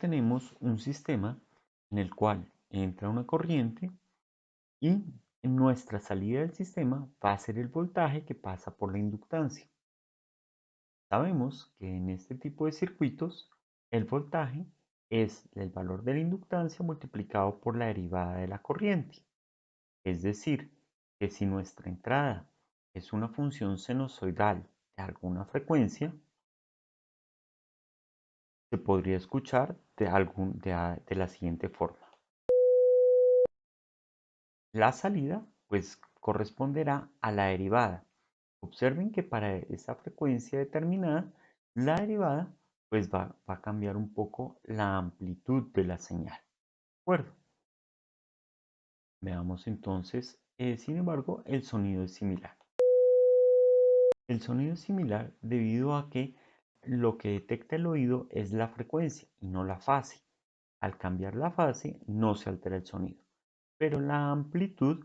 Tenemos un sistema en el cual entra una corriente y en nuestra salida del sistema va a ser el voltaje que pasa por la inductancia. Sabemos que en este tipo de circuitos el voltaje es el valor de la inductancia multiplicado por la derivada de la corriente. Es decir, que si nuestra entrada es una función sinusoidal de alguna frecuencia, se podría escuchar de la siguiente forma. La salida, pues, corresponderá a la derivada. Observen que para esa frecuencia determinada, la derivada, pues, va a cambiar un poco la amplitud de la señal. ¿De acuerdo? Veamos entonces, sin embargo, el sonido es similar. El sonido es similar debido a que lo que detecta el oído es la frecuencia y no la fase. Al cambiar la fase no se altera el sonido, pero la amplitud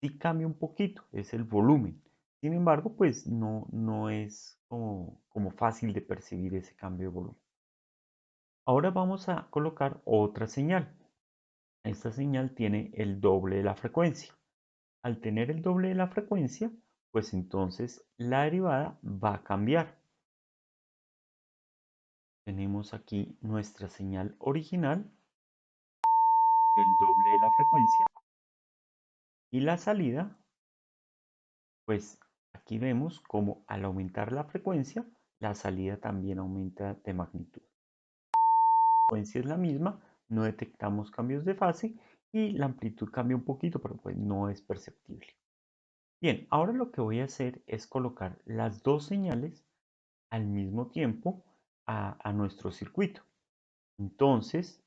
sí cambia un poquito, es el volumen. Sin embargo, pues no es como fácil de percibir ese cambio de volumen. Ahora vamos a colocar otra señal. Esta señal tiene el doble de la frecuencia. Al tener el doble de la frecuencia, pues entonces la derivada va a cambiar. Tenemos aquí nuestra señal original, el doble de la frecuencia, y la salida, pues aquí vemos como al aumentar la frecuencia, la salida también aumenta de magnitud. La frecuencia es la misma, no detectamos cambios de fase y la amplitud cambia un poquito, pero pues no es perceptible. Bien, ahora lo que voy a hacer es colocar las dos señales al mismo tiempo a nuestro circuito. Entonces,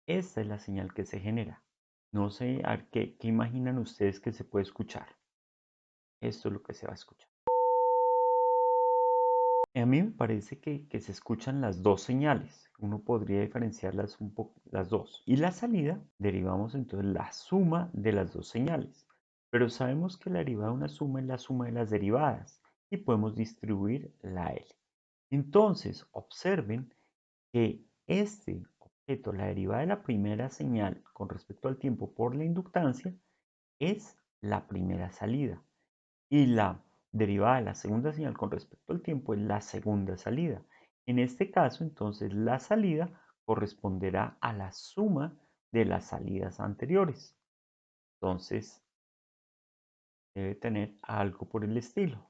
esta es la señal que se genera. No sé, a ver, ¿qué imaginan ustedes que se puede escuchar? Esto es lo que se va a escuchar. A mí me parece que se escuchan las dos señales. Uno podría diferenciarlas un poco, las dos. Y la salida, derivamos entonces la suma de las dos señales. Pero sabemos que la derivada de una suma es la suma de las derivadas y podemos distribuir la L. Entonces, observen que este objeto, la derivada de la primera señal con respecto al tiempo por la inductancia, es la primera salida. Y la derivada de la segunda señal con respecto al tiempo es la segunda salida. En este caso, entonces, la salida corresponderá a la suma de las salidas anteriores. Entonces, debe tener algo por el estilo.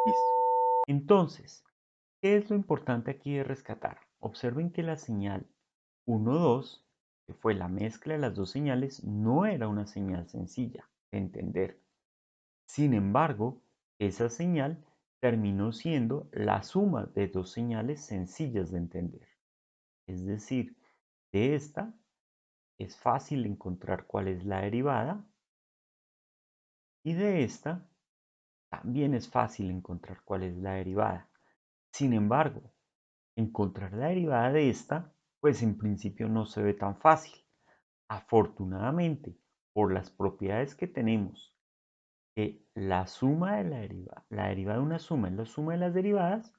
Listo. Entonces, ¿qué es lo importante aquí de rescatar? Observen que la señal 1, 2, que fue la mezcla de las dos señales, no era una señal sencilla de entender. Sin embargo, esa señal terminó siendo la suma de dos señales sencillas de entender. Es decir, de esta es fácil encontrar cuál es la derivada y de esta también es fácil encontrar cuál es la derivada. Sin embargo, encontrar la derivada de esta, pues en principio no se ve tan fácil. Afortunadamente, por las propiedades que tenemos, que la suma de la derivada de una suma es la suma de las derivadas,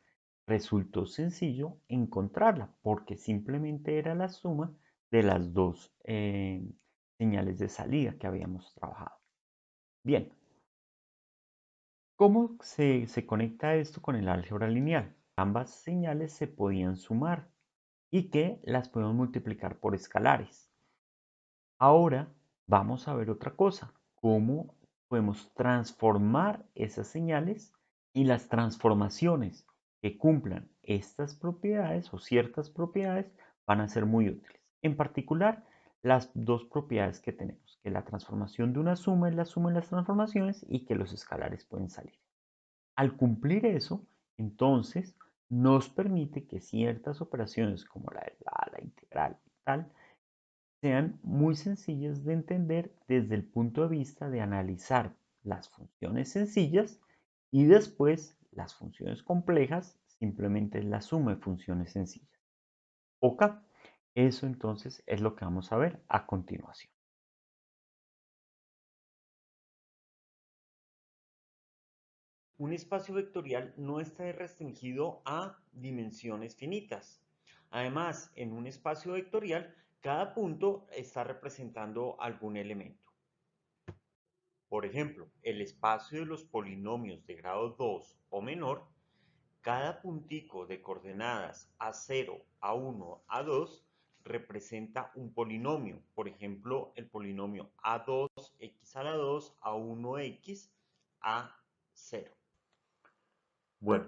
resultó sencillo encontrarla, porque simplemente era la suma de las dos señales de salida que habíamos trabajado. Bien, ¿cómo se conecta esto con el álgebra lineal? Ambas señales se podían sumar y que las podemos multiplicar por escalares. Ahora vamos a ver otra cosa, cómo podemos transformar esas señales y las transformaciones que cumplan estas propiedades o ciertas propiedades van a ser muy útiles. En particular, las dos propiedades que tenemos, que la transformación de una suma es la suma de las transformaciones y que los escalares pueden salir. Al cumplir eso, entonces nos permite que ciertas operaciones como la derivada, la integral y tal, sean muy sencillas de entender desde el punto de vista de analizar las funciones sencillas y después las funciones complejas simplemente es la suma de funciones sencillas. Ok, eso entonces es lo que vamos a ver a continuación. Un espacio vectorial no está restringido a dimensiones finitas. Además, en un espacio vectorial, cada punto está representando algún elemento. Por ejemplo, el espacio de los polinomios de grado 2 o menor, cada puntico de coordenadas A0, A1, A2 representa un polinomio. Por ejemplo, el polinomio A2x a la 2, A1x, A0. Bueno,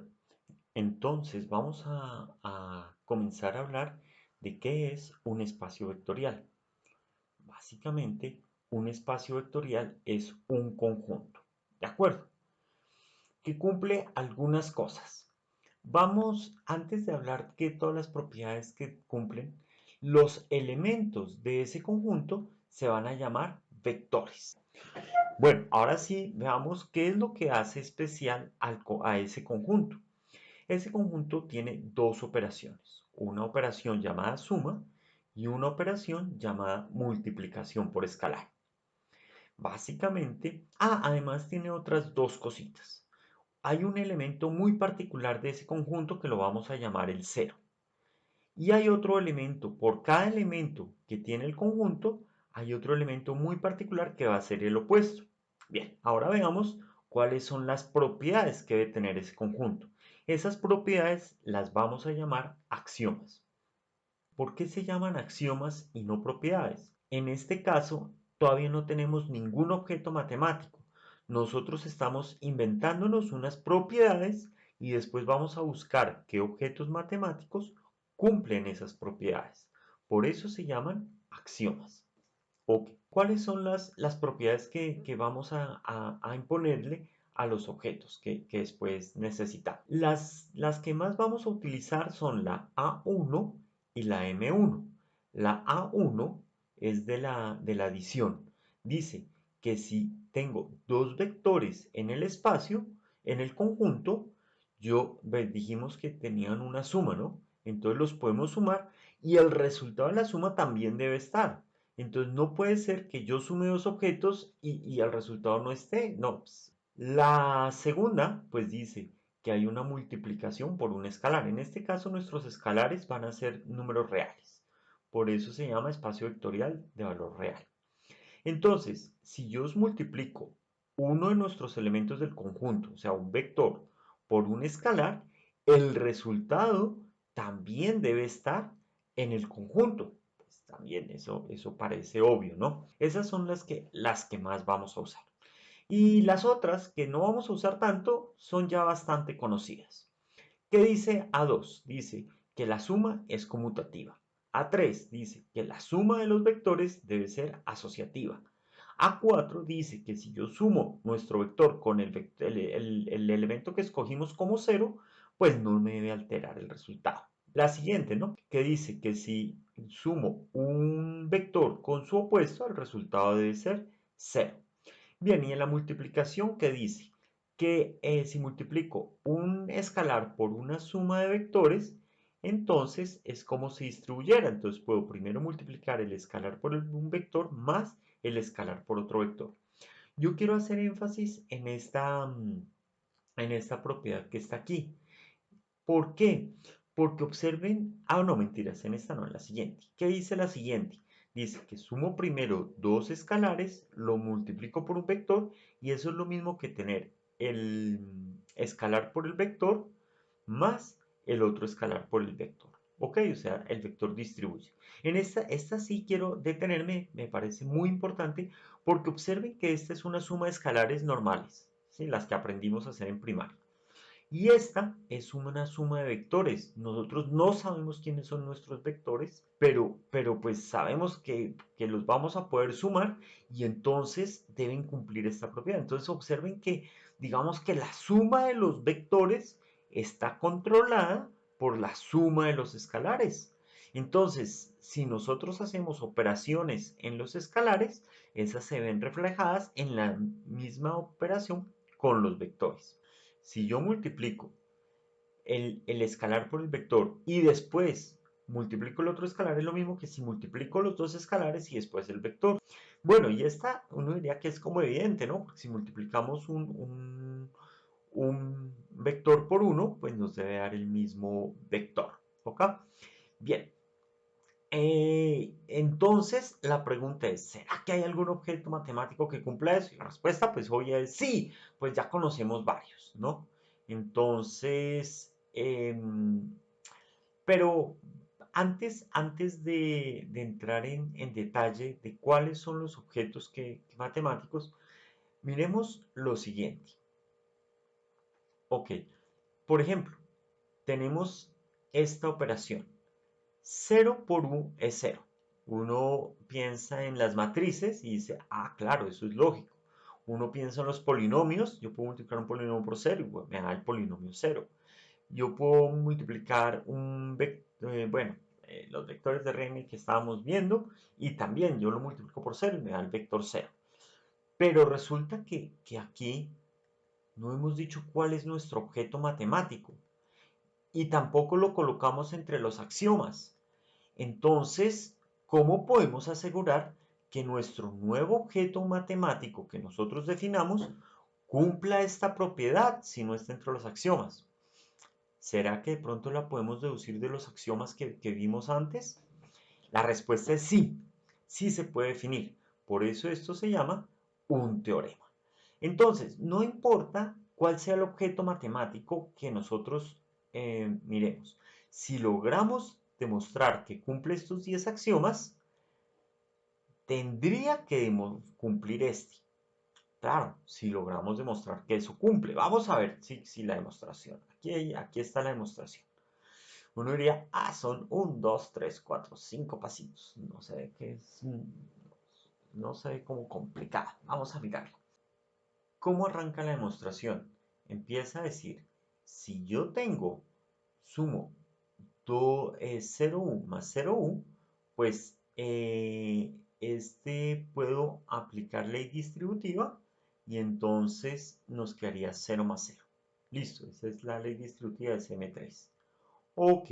entonces vamos a comenzar a hablar de qué es un espacio vectorial. Básicamente, un espacio vectorial es un conjunto, ¿de acuerdo? Que cumple algunas cosas. Vamos, antes de hablar de todas las propiedades que cumplen, los elementos de ese conjunto se van a llamar vectores. Bueno, ahora sí, veamos qué es lo que hace especial a ese conjunto. Ese conjunto tiene dos operaciones, una operación llamada suma y una operación llamada multiplicación por escalar. Básicamente, además tiene otras dos cositas. Hay un elemento muy particular de ese conjunto que lo vamos a llamar el cero. Y hay otro elemento, por cada elemento que tiene el conjunto, hay otro elemento muy particular que va a ser el opuesto. Bien, ahora veamos cuáles son las propiedades que debe tener ese conjunto. Esas propiedades las vamos a llamar axiomas. ¿Por qué se llaman axiomas y no propiedades? En este caso, todavía no tenemos ningún objeto matemático. Nosotros estamos inventándonos unas propiedades y después vamos a buscar qué objetos matemáticos cumplen esas propiedades. Por eso se llaman axiomas. Ok, ¿cuáles son las propiedades que vamos a imponerle a los objetos que después necesitamos? Las que más vamos a utilizar son la A1 y la M1. La A1 es de la adición. Dice que si tengo dos vectores en el espacio, en el conjunto, dijimos que tenían una suma, ¿no? Entonces los podemos sumar y el resultado de la suma también debe estar. Entonces no puede ser que yo sume dos objetos y el resultado no esté. No. La segunda, pues dice que hay una multiplicación por un escalar. En este caso nuestros escalares van a ser números reales. Por eso se llama espacio vectorial de valor real. Entonces, si yo os multiplico uno de nuestros elementos del conjunto, o sea, un vector, por un escalar, el resultado también debe estar en el conjunto. Pues también eso parece obvio, ¿no? Esas son las que más vamos a usar. Y las otras que no vamos a usar tanto son ya bastante conocidas. ¿Qué dice A2? Dice que la suma es conmutativa. A3 dice que la suma de los vectores debe ser asociativa. A4 dice que si yo sumo nuestro vector con el elemento que escogimos como cero, pues no me debe alterar el resultado. La siguiente, ¿no? Que dice que si sumo un vector con su opuesto, el resultado debe ser cero. Bien, y en la multiplicación, ¿qué dice? Que si multiplico un escalar por una suma de vectores, entonces es como si distribuyera. Entonces puedo primero multiplicar el escalar por un vector más el escalar por otro vector. Yo quiero hacer énfasis en esta propiedad que está aquí. ¿Por qué? Porque observen, no, mentiras, en esta no, en la siguiente. ¿Qué dice la siguiente? Dice que sumo primero dos escalares, lo multiplico por un vector y eso es lo mismo que tener el escalar por el vector más el otro escalar por el vector. ¿Ok? O sea, el vector distribuye. En esta sí quiero detenerme, me parece muy importante porque observen que esta es una suma de escalares normales, ¿sí? Las que aprendimos a hacer en primaria. Y esta es una suma de vectores. Nosotros no sabemos quiénes son nuestros vectores, pero pues sabemos que los vamos a poder sumar y entonces deben cumplir esta propiedad. Entonces observen que digamos que la suma de los vectores está controlada por la suma de los escalares. Entonces, si nosotros hacemos operaciones en los escalares, esas se ven reflejadas en la misma operación con los vectores. Si yo multiplico el escalar por el vector y después multiplico el otro escalar, es lo mismo que si multiplico los dos escalares y después el vector. Bueno, y esta uno diría que es como evidente, ¿no? Porque si multiplicamos un vector por uno, pues nos debe dar el mismo vector, ¿ok? Bien, entonces la pregunta es, ¿será que hay algún objeto matemático que cumpla eso? Y la respuesta pues obvia es sí, pues ya conocemos varios, ¿no? Entonces, pero antes de entrar en detalle de cuáles son los objetos matemáticos, miremos lo siguiente. Ok, por ejemplo, tenemos esta operación. Cero por u es cero. Uno piensa en las matrices y dice, ah, claro, eso es lógico. Uno piensa en los polinomios, yo puedo multiplicar un polinomio por cero y me da el polinomio cero. Yo puedo multiplicar los vectores de Rn que estábamos viendo y también yo lo multiplico por cero y me da el vector cero. Pero resulta que aquí no hemos dicho cuál es nuestro objeto matemático y tampoco lo colocamos entre los axiomas. Entonces, ¿cómo podemos asegurar que nuestro nuevo objeto matemático que nosotros definamos cumpla esta propiedad si no está entre los axiomas? ¿Será que de pronto la podemos deducir de los axiomas que vimos antes? La respuesta es sí, sí se puede definir. Por eso esto se llama un teorema. Entonces, no importa cuál sea el objeto matemático que nosotros miremos. Si logramos demostrar que cumple estos 10 axiomas, tendría que cumplir este. Claro, si logramos demostrar que eso cumple. Vamos a ver si la demostración. Aquí está la demostración. Uno diría, ah, son 1, 2, 3, 4, 5 pasitos. No sé qué es, no sé cómo complicada. Vamos a mirarlo. ¿Cómo arranca la demostración? Empieza a decir, si yo sumo 0u más 0u, pues puedo aplicar ley distributiva y entonces nos quedaría 0 más 0. Listo, esa es la ley distributiva de CM3. Ok,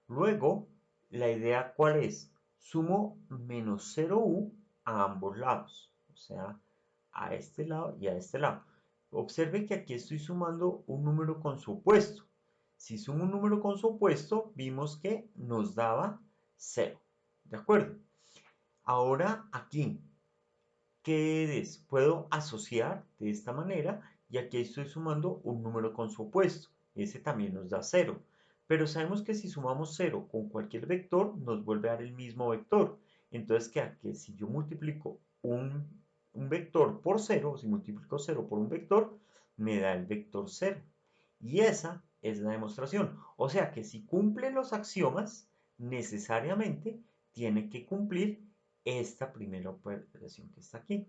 luego la idea ¿cuál es? Sumo menos 0u a ambos lados, o sea, a este lado y a este lado. Observe que aquí estoy sumando un número con su opuesto. Si sumo un número con su opuesto, vimos que nos daba 0. ¿De acuerdo? Ahora aquí, ¿qué es? Puedo asociar de esta manera y aquí estoy sumando un número con su opuesto. Ese también nos da 0. Pero sabemos que si sumamos 0 con cualquier vector, nos vuelve a dar el mismo vector. Entonces queda que si yo multiplico un vector por 0, si multiplico 0 por un vector, me da el vector 0. Y esa es la demostración. O sea que si cumple los axiomas, necesariamente tiene que cumplir esta primera operación que está aquí.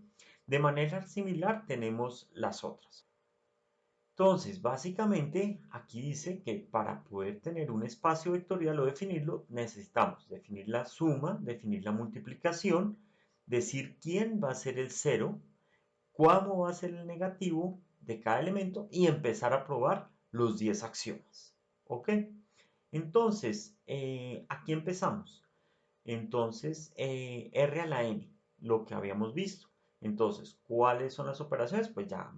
De manera similar tenemos las otras. Entonces, básicamente, aquí dice que para poder tener un espacio vectorial o definirlo, necesitamos definir la suma, definir la multiplicación, decir quién va a ser el cero, cómo va a ser el negativo de cada elemento y empezar a probar los 10 axiomas. ¿Ok? Entonces, aquí empezamos. Entonces, R a la N, lo que habíamos visto. Entonces, ¿cuáles son las operaciones? Pues ya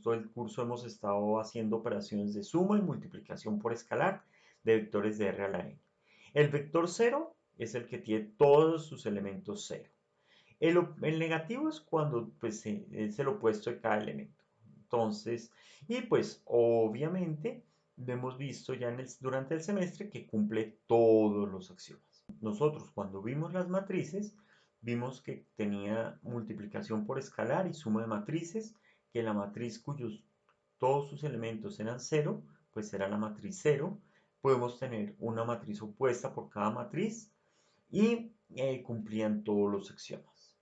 todo el curso hemos estado haciendo operaciones de suma y multiplicación por escalar de vectores de R a la N. El vector 0 es el que tiene todos sus elementos 0. El negativo es cuando pues, es el opuesto de cada elemento. Entonces, y pues obviamente hemos visto ya durante el semestre que cumple todos los axiomas. Nosotros cuando vimos las matrices, vimos que tenía multiplicación por escalar y suma de matrices, que la matriz cuyos todos sus elementos eran 0, pues era la matriz 0. Podemos tener una matriz opuesta por cada matriz y cumplían todos los axiomas.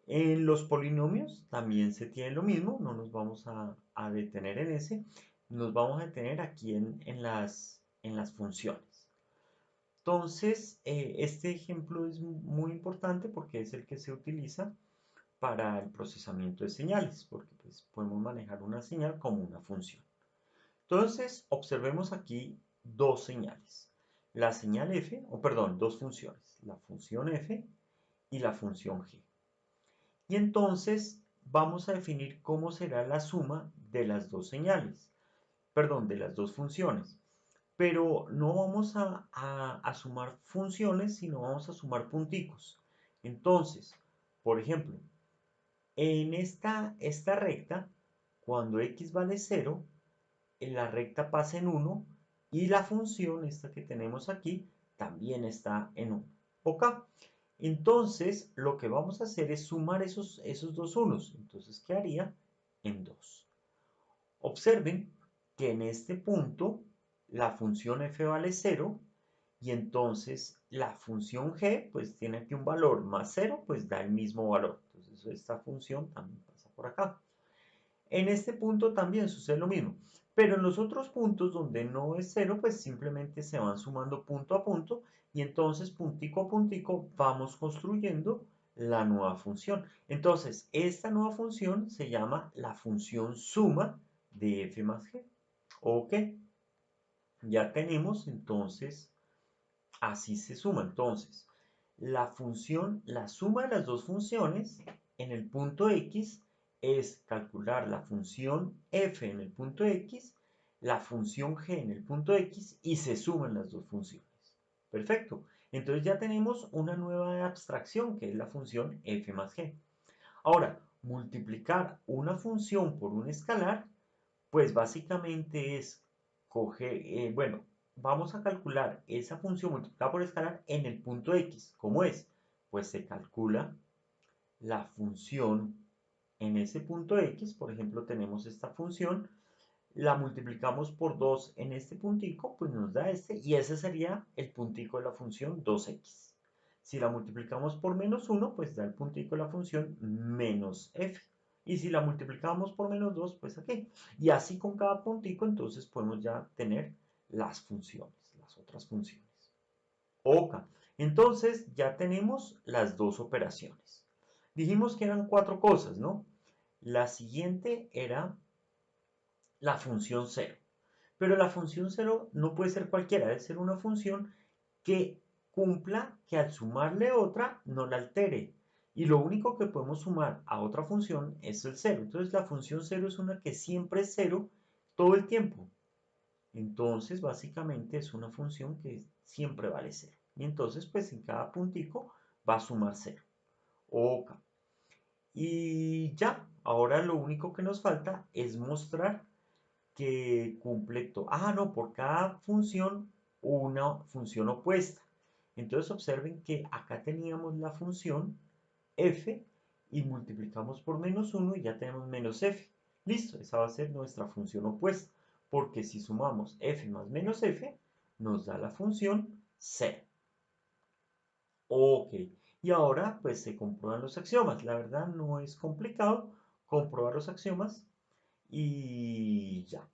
En los polinomios también se tiene lo mismo, no nos vamos a detener en ese, nos vamos a detener aquí en las funciones. Entonces, este ejemplo es muy importante porque es el que se utiliza para el procesamiento de señales, porque pues, podemos manejar una señal como una función. Entonces, observemos aquí dos señales. La señal f, o perdón, dos funciones, la función f y la función g. Y entonces vamos a definir cómo será la suma de las dos señales, perdón, de las dos funciones. pero no vamos a sumar funciones, sino vamos a sumar punticos. Entonces, por ejemplo, en esta recta, cuando x vale 0, la recta pasa en 1 y la función, esta que tenemos aquí, también está en 1. ¿Ok? Entonces, lo que vamos a hacer es sumar esos dos unos. Entonces, ¿qué haría? En 2. Observen que en este punto la función f vale 0 y entonces la función g pues tiene aquí un valor más 0, pues da el mismo valor. Entonces esta función también pasa por acá. En este punto también sucede lo mismo, pero en los otros puntos donde no es 0 pues simplemente se van sumando punto a punto y entonces puntico a puntico vamos construyendo la nueva función. Entonces, esta nueva función se llama la función suma de f más g. Ok, ya tenemos entonces, así se suma. Entonces, la suma de las dos funciones en el punto x es calcular la función f en el punto x, la función g en el punto x y se suman las dos funciones. Perfecto. Entonces ya tenemos una nueva abstracción que es la función f más g. Ahora, multiplicar una función por un escalar pues básicamente es coger, bueno, vamos a calcular esa función multiplicada por escalar en el punto x. ¿Cómo es? Pues se calcula la función en ese punto x, por ejemplo, tenemos esta función, la multiplicamos por 2 en este puntico, pues nos da este, y ese sería el puntico de la función 2x. Si la multiplicamos por menos 1, pues da el puntico de la función menos f. Y si la multiplicamos por menos 2, pues aquí. Y así con cada puntico, entonces podemos ya tener las funciones, las otras funciones. Ok, entonces ya tenemos las dos operaciones. Dijimos que eran cuatro cosas, ¿no? La siguiente era la función 0. Pero la función 0 no puede ser cualquiera, debe ser una función que cumpla que al sumarle otra no la altere. Y lo único que podemos sumar a otra función es el 0. Entonces la función 0 es una que siempre es 0 todo el tiempo. Entonces básicamente es una función que siempre vale 0. Y entonces pues en cada puntico va a sumar 0. Ok. Y ya, ahora lo único que nos falta es mostrar que cumple todo. Ah, no, por cada función una función opuesta. Entonces observen que acá teníamos la función f y multiplicamos por menos 1 y ya tenemos menos f. Listo, esa va a ser nuestra función opuesta, porque si sumamos f más menos f, nos da la función 0. Ok, y ahora pues se comprueban los axiomas. La verdad no es complicado comprobar los axiomas y ya.